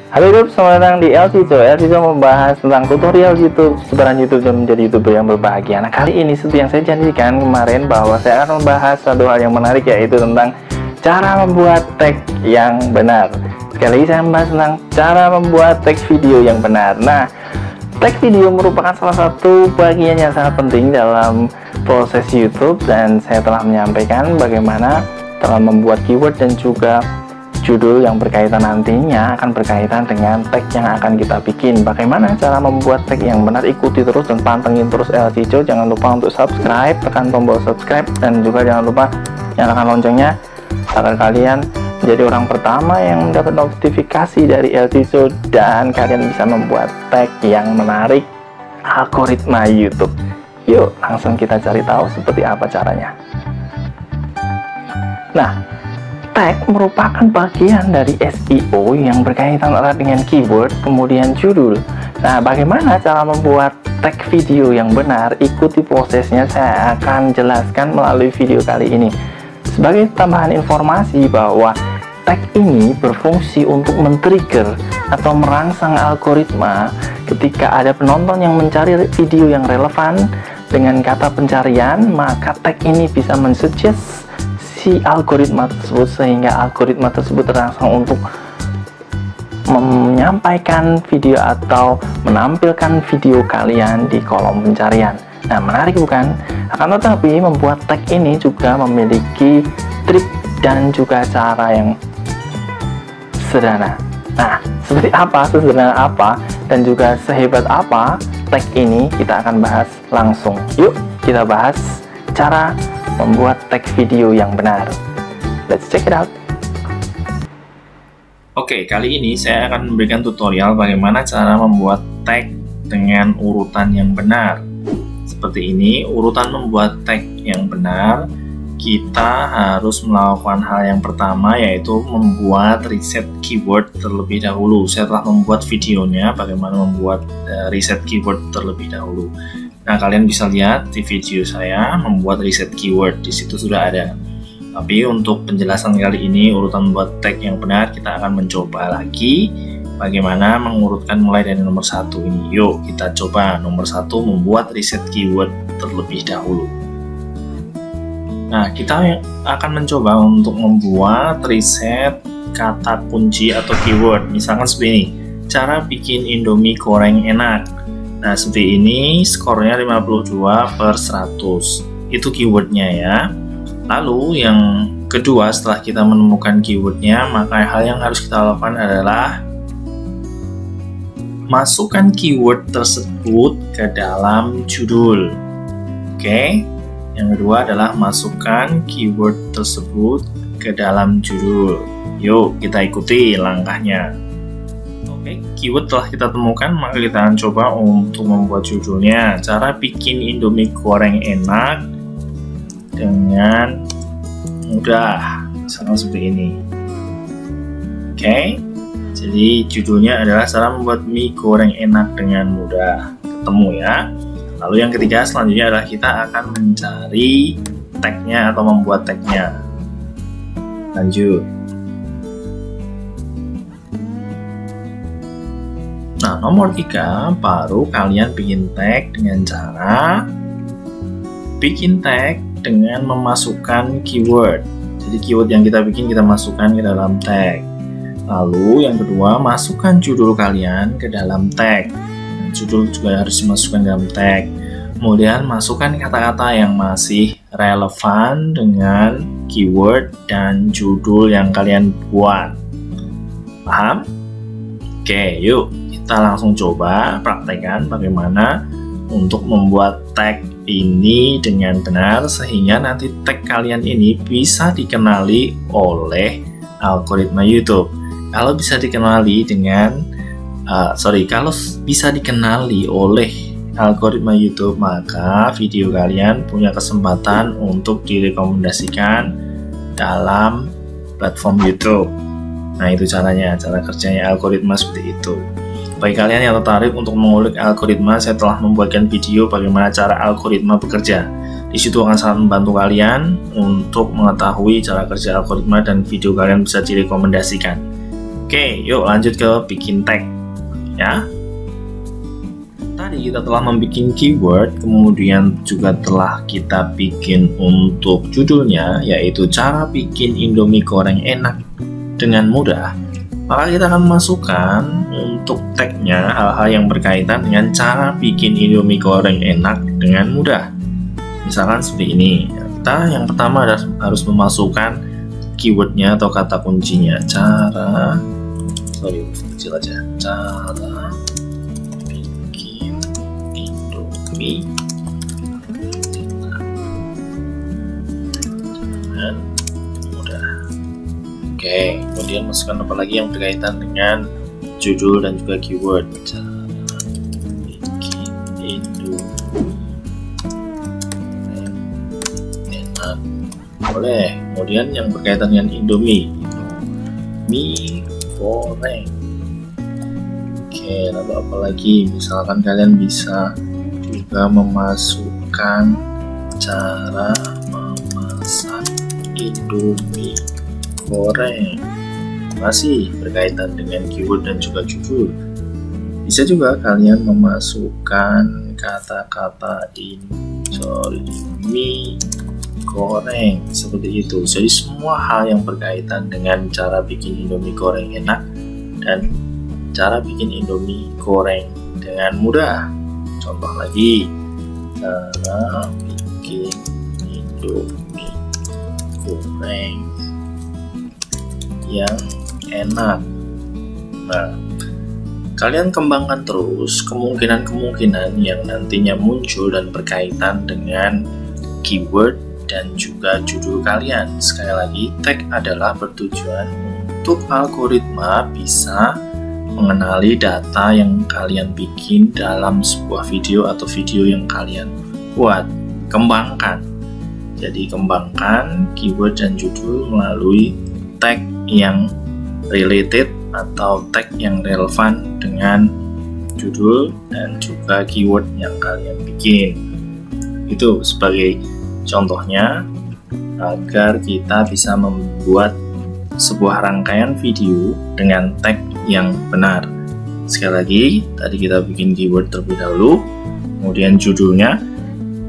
Halo YouTube, selamat datang di LCCO. LCCO membahas tentang tutorial YouTube, sebaran YouTube dan menjadi YouTuber yang berbahagia. Nah, kali ini seperti yang saya janjikan kemarin bahwa saya akan membahas satu hal yang menarik, yaitu tentang cara membuat tag yang benar. Sekali lagi saya membahas tentang cara membuat tag video yang benar. Nah, tag video merupakan salah satu bagian yang sangat penting dalam proses YouTube, dan saya telah menyampaikan bagaimana dalam membuat keyword dan juga judul yang berkaitan nantinya akan berkaitan dengan tag yang akan kita bikin. Bagaimana cara membuat tag yang benar? Ikuti terus dan pantengin terus LCCO. Jangan lupa untuk subscribe, tekan tombol subscribe, dan juga jangan lupa nyalakan loncengnya agar kalian menjadi orang pertama yang mendapat notifikasi dari LCCO dan kalian bisa membuat tag yang menarik algoritma YouTube. Yuk langsung kita cari tahu seperti apa caranya. Nah, tag merupakan bagian dari SEO yang berkaitan erat dengan keyword, kemudian judul. Nah, bagaimana cara membuat tag video yang benar? Ikuti prosesnya, saya akan jelaskan melalui video kali ini. Sebagai tambahan informasi bahwa tag ini berfungsi untuk men-trigger atau merangsang algoritma ketika ada penonton yang mencari video yang relevan dengan kata pencarian, maka tag ini bisa mensuggest si algoritma tersebut sehingga algoritma tersebut terangsang untuk menyampaikan video atau menampilkan video kalian di kolom pencarian. Nah, menarik bukan? Akan tetapi membuat tag ini juga memiliki trik dan juga cara yang sederhana. Nah, seperti apa, sesederhana apa, dan juga sehebat apa tag ini kita akan bahas langsung. Yuk kita bahas cara membuat tag video yang benar. Let's check it out. Oke, kali ini saya akan memberikan tutorial bagaimana cara membuat tag dengan urutan yang benar. Seperti ini, urutan membuat tag yang benar, kita harus melakukan hal yang pertama, yaitu membuat riset keyword terlebih dahulu. Saya telah membuat videonya bagaimana membuat riset keyword terlebih dahulu. Nah, kalian bisa lihat di video saya membuat riset keyword, di situ sudah ada. Tapi untuk penjelasan kali ini, urutan membuat tag yang benar, kita akan mencoba lagi bagaimana mengurutkan mulai dari nomor 1 ini. Yuk kita coba nomor 1, membuat riset keyword terlebih dahulu. Nah, kita akan mencoba untuk membuat riset kata kunci atau keyword. Misalkan seperti ini, cara bikin Indomie goreng enak. Nah, seperti ini, skornya 52/100. Itu keywordnya ya. Lalu yang kedua, setelah kita menemukan keywordnya, maka hal yang harus kita lakukan adalah masukkan keyword tersebut ke dalam judul. Oke. Yang kedua adalah masukkan keyword tersebut ke dalam judul. Yuk kita ikuti langkahnya. Oke, keyword telah kita temukan, maka kita akan coba untuk membuat judulnya. Cara bikin Indomie goreng enak dengan mudah, misalnya seperti ini. Oke, jadi judulnya adalah cara membuat mie goreng enak dengan mudah. Ketemu ya. Lalu yang ketiga, selanjutnya adalah kita akan mencari tagnya atau membuat tagnya. Lanjut. Nah, nomor 3, baru kalian bikin tag dengan cara bikin tag dengan memasukkan keyword. Jadi keyword yang kita bikin kita masukkan ke dalam tag. Lalu yang kedua, masukkan judul kalian ke dalam tag. Nah, judul juga harus dimasukkan dalam tag. Kemudian masukkan kata-kata yang masih relevan dengan keyword dan judul yang kalian buat. Paham? Oke, yuk kita langsung coba praktekkan bagaimana untuk membuat tag ini dengan benar sehingga nanti tag kalian ini bisa dikenali oleh algoritma YouTube. Kalau bisa dikenali kalau bisa dikenali oleh algoritma YouTube, maka video kalian punya kesempatan untuk direkomendasikan dalam platform YouTube. Nah, itu caranya, cara kerjanya algoritma seperti itu. Bagi kalian yang tertarik untuk mengulik algoritma, saya telah membuatkan video bagaimana cara algoritma bekerja. Di situ akan sangat membantu kalian untuk mengetahui cara kerja algoritma dan video kalian bisa direkomendasikan. Oke, yuk lanjut ke bikin tag ya. Tadi kita telah membuat keyword, kemudian juga telah kita bikin untuk judulnya, yaitu cara bikin Indomie goreng enak dengan mudah. Maka kita akan masukkan untuk tagnya hal-hal yang berkaitan dengan cara bikin Indomie goreng enak dengan mudah. Misalkan seperti ini. Kita yang pertama harus memasukkan keywordnya atau kata kuncinya. Cara bikin Indomie dengan mudah. Oke, kemudian masukkan apa lagi yang berkaitan dengan judul dan juga keyword. Cara bikin Indomie enak. Boleh. Kemudian yang berkaitan dengan Indomie goreng. Oke, lalu apa lagi? Misalkan kalian bisa juga memasukkan cara memasak Indomie goreng. Masih berkaitan dengan keyword dan juga judul. Bisa juga kalian memasukkan kata-kata Indomie goreng seperti itu. Jadi semua hal yang berkaitan dengan cara bikin Indomie goreng enak dan cara bikin Indomie goreng dengan mudah. Contoh lagi, cara bikin Indomie goreng yang enak. Nah, kalian kembangkan terus kemungkinan-kemungkinan yang nantinya muncul dan berkaitan dengan keyword dan juga judul kalian. Sekali lagi, tag adalah bertujuan untuk algoritma bisa mengenali data yang kalian bikin dalam sebuah video atau video yang kalian buat. Kembangkan. Jadi kembangkan keyword dan judul melalui tag yang related atau tag yang relevan dengan judul dan juga keyword yang kalian bikin. Itu sebagai contohnya agar kita bisa membuat sebuah rangkaian video dengan tag yang benar. Sekali lagi, tadi kita bikin keyword terlebih dahulu, kemudian judulnya,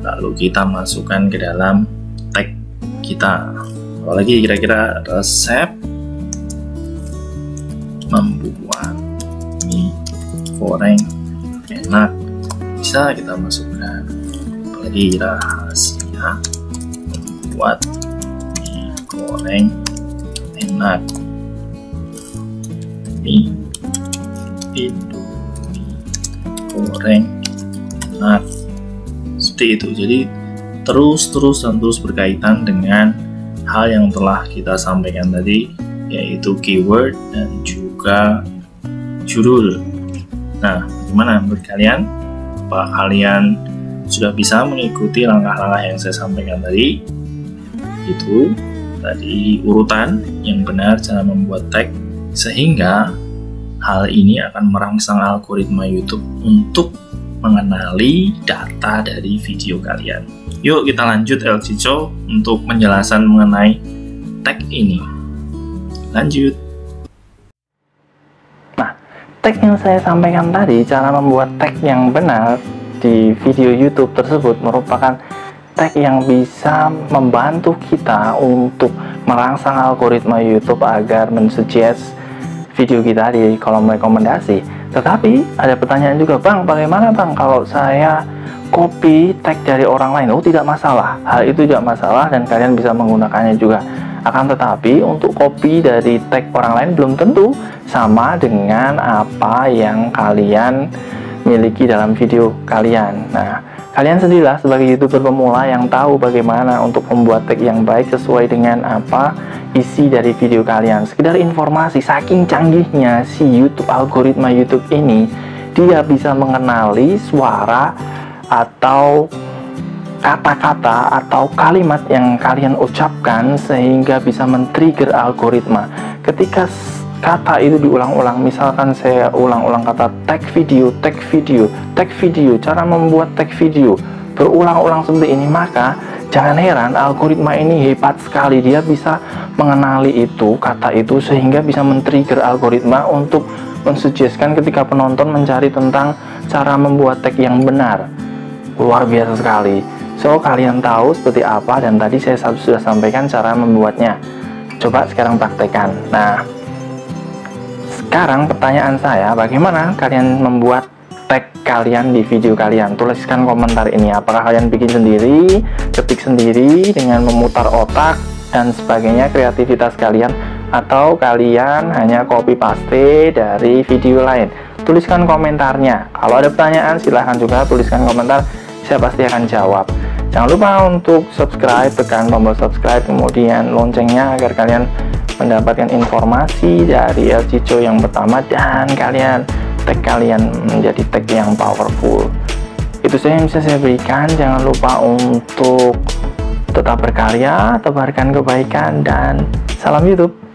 lalu kita masukkan ke dalam tag kita. Apalagi kira-kira resep membuat mie goreng enak, bisa kita masukkan. Apalagi rahasia membuat mie goreng enak, mie Indomie goreng enak, seperti itu. Jadi terus berkaitan dengan hal yang telah kita sampaikan tadi, yaitu keyword dan juga judul. Nah, gimana menurut kalian? Apa kalian sudah bisa mengikuti langkah-langkah yang saya sampaikan tadi? Itu tadi urutan yang benar cara membuat tag, sehingga hal ini akan merangsang algoritma YouTube untuk mengenali data dari video kalian. Yuk kita lanjut El Cico untuk penjelasan mengenai tag ini. Lanjut. Nah, tag yang saya sampaikan tadi, cara membuat tag yang benar di video YouTube tersebut merupakan tag yang bisa membantu kita untuk merangsang algoritma YouTube agar mensuggest video kita di kolom rekomendasi. Tetapi ada pertanyaan juga, Bang, bagaimana Bang kalau saya copy tag dari orang lain? Oh, tidak masalah, hal itu tidak masalah dan kalian bisa menggunakannya juga. Akan tetapi untuk copy dari tag orang lain belum tentu sama dengan apa yang kalian miliki dalam video kalian. Nah, kalian sendirilah sebagai YouTuber pemula yang tahu bagaimana untuk membuat tag yang baik sesuai dengan apa isi dari video kalian. Sekedar informasi, saking canggihnya si YouTube, algoritma YouTube ini, dia bisa mengenali suara atau kata-kata atau kalimat yang kalian ucapkan sehingga bisa men-trigger algoritma. Ketika kata itu diulang-ulang, misalkan saya ulang-ulang kata tag video, cara membuat tag video berulang-ulang seperti ini, maka Jangan heran, algoritma ini hebat sekali. Dia bisa mengenali itu, kata itu, sehingga bisa men-trigger algoritma untuk mensuggestkan ketika penonton mencari tentang cara membuat tag yang benar. Luar biasa sekali. So, kalian tahu seperti apa, dan tadi saya sudah sampaikan cara membuatnya. Coba sekarang praktekkan. Nah, sekarang pertanyaan saya, bagaimana kalian membuat tag kalian di video kalian? Tuliskan komentar ini. Apakah kalian bikin sendiri, ketik sendiri dengan memutar otak dan sebagainya, kreativitas kalian, atau kalian hanya copy paste dari video lain? Tuliskan komentarnya. Kalau ada pertanyaan silahkan juga tuliskan komentar, saya pasti akan jawab. Jangan lupa untuk subscribe, tekan tombol subscribe, kemudian loncengnya agar kalian mendapatkan informasi dari LG Cho yang pertama, dan tag kalian menjadi tag yang powerful. Itu saja yang bisa saya berikan. Jangan lupa untuk tetap berkarya, tebarkan kebaikan, dan salam YouTube.